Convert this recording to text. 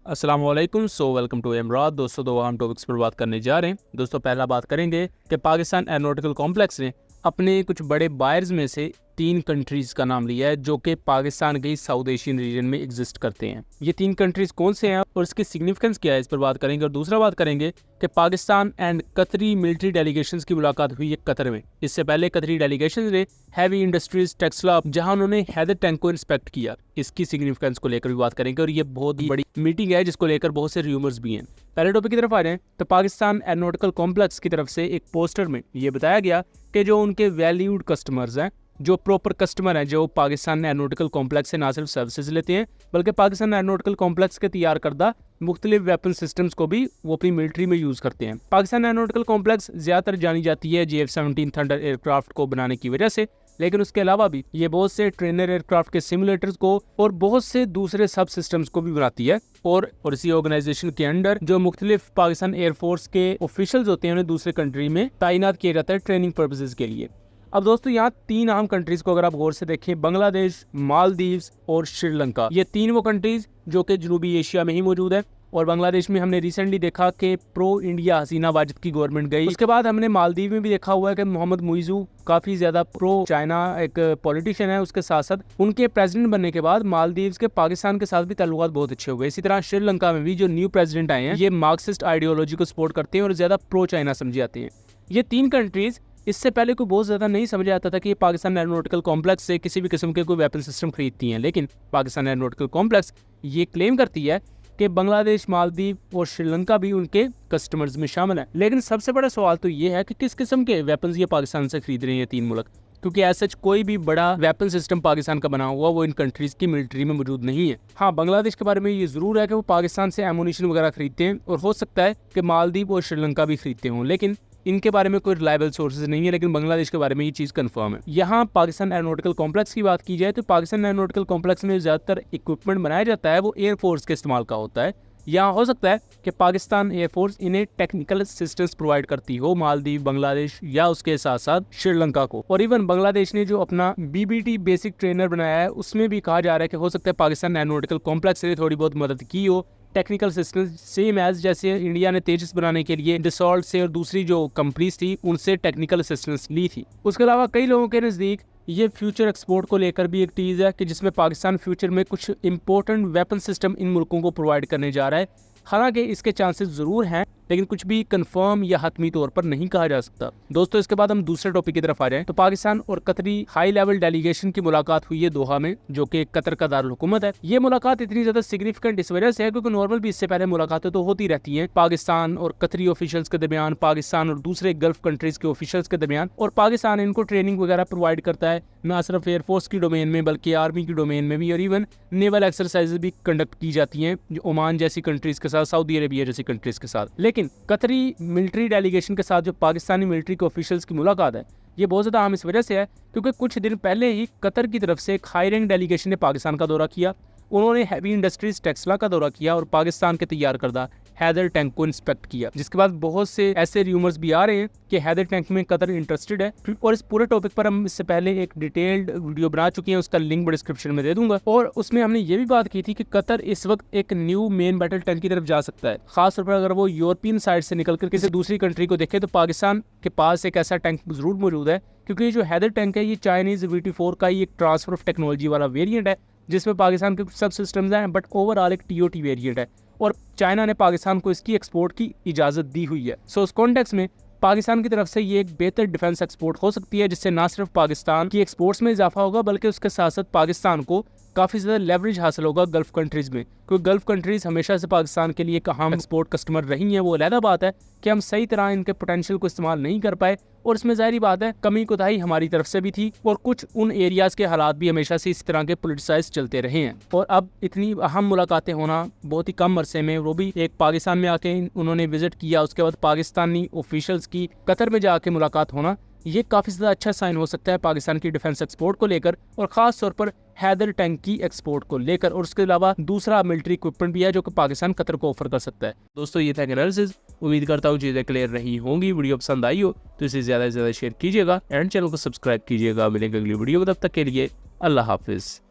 अस्सलाम वालेकुम। Welcome to इमराद। दोस्तों दो अहम टॉपिक्स पर बात करने जा रहे हैं। दोस्तों पहला बात करेंगे कि पाकिस्तान एरोनॉटिकल कॉम्प्लेक्स ने अपने कुछ बड़े बायर्स में से 3 कंट्रीज़ का नाम लिया है जो कि पाकिस्तान के साउथ एशियन रीजन में एग्जिस्ट करते हैं। ये 3 कंट्रीज़ कौन से हैं और इसकी सिग्निफिकेंस क्या है, इस पर बात करेंगे। और दूसरा बात करेंगे कि पाकिस्तान एंड कतरी मिलिट्री डेलीगेशंस की मुलाकात हुई है कतर में। इससे पहले कतरी डेलीगेशन ने हैवी इंडस्ट्रीज टेक्सला जहां उन्होंने हैदर टैंक को इंस्पेक्ट किया, इसकी सिग्निफिकेंस को लेकर भी बात करेंगे। और ये बहुत ही बड़ी मीटिंग है जिसको लेकर बहुत से रूमर्स भी हैं। पहले टॉपिक की तरफ आ जाएं तो पाकिस्तान एरोनॉटिकल कॉम्प्लेक्स की तरफ से एक पोस्टर में ये बताया गया कि जो उनके वैल्यूड कस्टमर्स हैं, जो प्रॉपर कस्टमर हैं, जो पाकिस्तान एरोनॉटिकल कॉम्प्लेक्स से ना सिर्फ सर्विसेज लेते हैं बल्कि पाकिस्तान एरोनॉटिकल कॉम्प्लेक्स के तैयार करदा मुख्तलिफ वेपन सिस्टम्स को भी वो अपनी मिलिट्री में यूज़ करते हैं। पाकिस्तान एरोनॉटिकल कॉम्प्लेक्स ज़्यादातर जानी जाती है JF-17 थंडर एयरक्राफ्ट को बनाने की वजह से, लेकिन उसके अलावा भी ये बहुत से ट्रेनर एयरक्राफ्ट के सिमुलेटर्स को और बहुत से दूसरे सब सिस्टम्स को भी बनाती है। और इसी ऑर्गेनाइजेशन के अंडर जो मुख्तलिफ पाकिस्तान एयरफोर्स के ऑफिशियल्स होते हैं उन्हें दूसरे कंट्री में तैनात किया जाता है ट्रेनिंग पर्पसेज के लिए। अब दोस्तों यहाँ 3 अहम कंट्रीज को अगर आप गौर से देखें, बांग्लादेश, मालदीव्स और श्रीलंका, ये 3 वो कंट्रीज जो कि जनूबी एशिया में ही मौजूद है। और बांग्लादेश में हमने रिसेंटली देखा कि प्रो इंडिया हसीना वाजिद की गवर्नमेंट गई। उसके बाद हमने मालदीव में भी देखा हुआ है कि मोहम्मद मुइजू काफी ज्यादा प्रो चाइना एक पॉलिटिशियन है। उसके साथ साथ उनके प्रेसिडेंट बनने के बाद मालदीव्स के पाकिस्तान के साथ भी ताल्लुकात बहुत अच्छे हुए। इसी तरह श्रीलंका में भी जो न्यू प्रेसिडेंट आए हैं ये मार्क्सिस्ट आइडियोलॉजी को सपोर्ट करते हैं और ज्यादा प्रो चाइना समझे जाते हैं। ये 3 कंट्रीज इससे पहले कोई बहुत ज़्यादा नहीं समझ आता था कि ये पाकिस्तान एरोनॉटिकल कॉम्प्लेक्स से किसी भी किस्म के कोई वेपन सिस्टम खरीदती हैं, लेकिन पाकिस्तान एरोनॉटिकल कॉम्प्लेक्स ये क्लेम करती है कि बांग्लादेश, मालदीव और श्रीलंका भी उनके कस्टमर्स में शामिल है। लेकिन सबसे बड़ा सवाल तो ये है कि किस किस्म के वेपन्स ये पाकिस्तान से खरीद रहे हैं 3 मुल्क, क्योंकि ऐसा कोई भी बड़ा वेपन सिस्टम पाकिस्तान का बना हुआ वो इन कंट्रीज की मिलिट्री में मौजूद नहीं है। हाँ, बांग्लादेश के बारे में ये जरूर है कि वो पाकिस्तान से एमुनिशन वगैरह खरीदते हैं और हो सकता है कि मालदीव और श्रीलंका भी खरीदते हों, लेकिन इनके बारे में कोई रिलायबल सोर्सेज नहीं है। लेकिन बांग्लादेश के बारे में ये चीज़ कंफर्म है। यहाँ पाकिस्तान एरोनॉटिकल कॉम्प्लेक्स की बात की जाए तो पाकिस्तान एरोनॉटिकल कॉम्प्लेक्स में ज़्यादातर इक्विपमेंट बनाया जाता है वो एयरफोर्स के इस्तेमाल का होता है। यहाँ हो सकता है कि पाकिस्तान एयरफोर्स इन्हें टेक्निकल असिस्टेंस प्रोवाइड करती हो मालदीव, बांग्लादेश या उसके साथ साथ श्रीलंका को। और इवन बांग्लादेश ने जो अपना BBT बेसिक ट्रेनर बनाया है उसमें भी कहा जा रहा है कि हो सकता है पाकिस्तान एरोनॉटिकल कॉम्प्लेक्स से थोड़ी बहुत मदद की हो टेक्निकल असिस्टेंस, सेम एज जैसे इंडिया ने तेजस बनाने के लिए डिसॉल्ट से और दूसरी जो कंपनीज थी उनसे टेक्निकल असिस्टेंस ली थी। उसके अलावा कई लोगों के नज़दीक ये फ्यूचर एक्सपोर्ट को लेकर भी एक चीज़ है कि जिसमें पाकिस्तान फ्यूचर में कुछ इंपॉर्टेंट वेपन सिस्टम इन मुल्कों को प्रोवाइड करने जा रहा है। हालांकि इसके चांसेस ज़रूर हैं लेकिन कुछ भी कंफर्म या हतमी तौर पर नहीं कहा जा सकता। दोस्तों इसके बाद हम दूसरे टॉपिक की तरफ आ जाएं तो पाकिस्तान और कतरी हाई लेवल डेलीगेशन की मुलाकात हुई है दोहा में, जो कि कतर का दारुल हुकूमत है। ये मुलाकात इतनी ज्यादा सिग्निफिकेंट इस वजह से है क्योंकि नॉर्मल भी इससे पहले मुलाकातें तो होती रहती हैं पाकिस्तान और कतरी ऑफिशियल्स के दरमियान, पाकिस्तान और दूसरे गल्फ कंट्रीज के ऑफिशियल्स के दरमियान। और पाकिस्तान इनको ट्रेनिंग वगैरह प्रोवाइड करता है, ना सिर्फ एयरफोर्स की डोमेन में बल्कि आर्मी की डोमेन में भी। और इवन नेवल एक्सरसाइजेज भी कंडक्ट की जाती हैं ओमान जैसी कंट्रीज के साथ, सऊदी अरेबिया जैसी कंट्रीज के साथ। लेकिन कतरी मिलिट्री डेलीगेशन के साथ जो पाकिस्तानी मिलिट्री के ऑफिशियल्स की मुलाकात है ये बहुत ज़्यादा अहम इस वजह से है क्योंकि कुछ दिन पहले ही कतर की तरफ से एक हाई रैंक डेलीगेशन ने पाकिस्तान का दौरा किया। उन्होंने हैवी इंडस्ट्रीज टेक्सला का दौरा किया और पाकिस्तान के तैयार करदा हैदर टैंक को इंस्पेक्ट किया, जिसके बाद बहुत से ऐसे रूमर्स भी आ रहे हैं कि हैदर टैंक में कतर इंटरेस्टेड है। और इस पूरे टॉपिक पर हम इससे पहले एक डिटेल्ड वीडियो बना चुके हैं, उसका लिंक डिस्क्रिप्शन में दे दूंगा। और उसमें हमने ये भी बात की थी कि कतर इस वक्त एक न्यू मेन बैटल टैंक की तरफ जा सकता है, खासतौर पर अगर वो यूरोपियन साइड से निकलकर किसी दूसरी कंट्री को देखे तो पाकिस्तान के पास एक ऐसा टैंक जरूर मौजूद है। क्योंकि ये जो हैदर टैंक है ये चाइनीज VT4 का ही एक ट्रांसफर ऑफ टेक्नोलॉजी वाला वेरिएंट है जिसमें पाकिस्तान के कुछ सब सिस्टम्स हैं बट ओवरऑल एक TOT वेरिएंट है और चाइना ने पाकिस्तान को इसकी एक्सपोर्ट की इजाज़त दी हुई है। सो उस कॉन्टेक्स्ट में पाकिस्तान की तरफ से ये एक बेहतर डिफेंस एक्सपोर्ट हो सकती है जिससे ना सिर्फ पाकिस्तान की एक्सपोर्ट्स में इजाफा होगा बल्कि उसके साथ साथ पाकिस्तान को काफ़ी ज़्यादा लेवरेज हासिल होगा गल्फ कंट्रीज़ में, क्योंकि गल्फ कंट्रीज़ हमेशा से पाकिस्तान के लिए एक अहम एक्सपोर्ट कस्टमर रही हैं। वो अलग बात है कि हम सही तरह इनके पोटेंशियल को इस्तेमाल नहीं कर पाए और इसमें ज़ाहिर बात है कमी कोताही हमारी तरफ से भी थी और कुछ उन एरियाज़ के हालात भी हमेशा से इस तरह के पोलिटिसाइज चलते रहे हैं। और अब इतनी अहम मुलाकातें होना बहुत ही कम अरसे में, वो भी एक पाकिस्तान में आके उन्होंने विजिट किया, उसके बाद पाकिस्तानी ऑफिशियल्स की कतर में जाके मुलाकात होना, ये काफ़ी ज़्यादा अच्छा साइन हो सकता है पाकिस्तान की डिफेंस एक्सपोर्ट को लेकर और ख़ास तौर पर हैदर टैंक की एक्सपोर्ट को लेकर। और उसके अलावा दूसरा मिलिट्री इक्विपमेंट भी है जो कि पाकिस्तान कतर को ऑफर कर सकता है। दोस्तों ये था एनालिसिस, उम्मीद करता हूँ चीज़ें क्लियर रही होंगी। वीडियो पसंद आई हो तो इसे ज़्यादा से ज़्यादा शेयर कीजिएगा एंड चैनल को सब्सक्राइब कीजिएगा। मिलेंगे अगली वीडियो में, तब तक के लिए अल्लाह हाफिज़।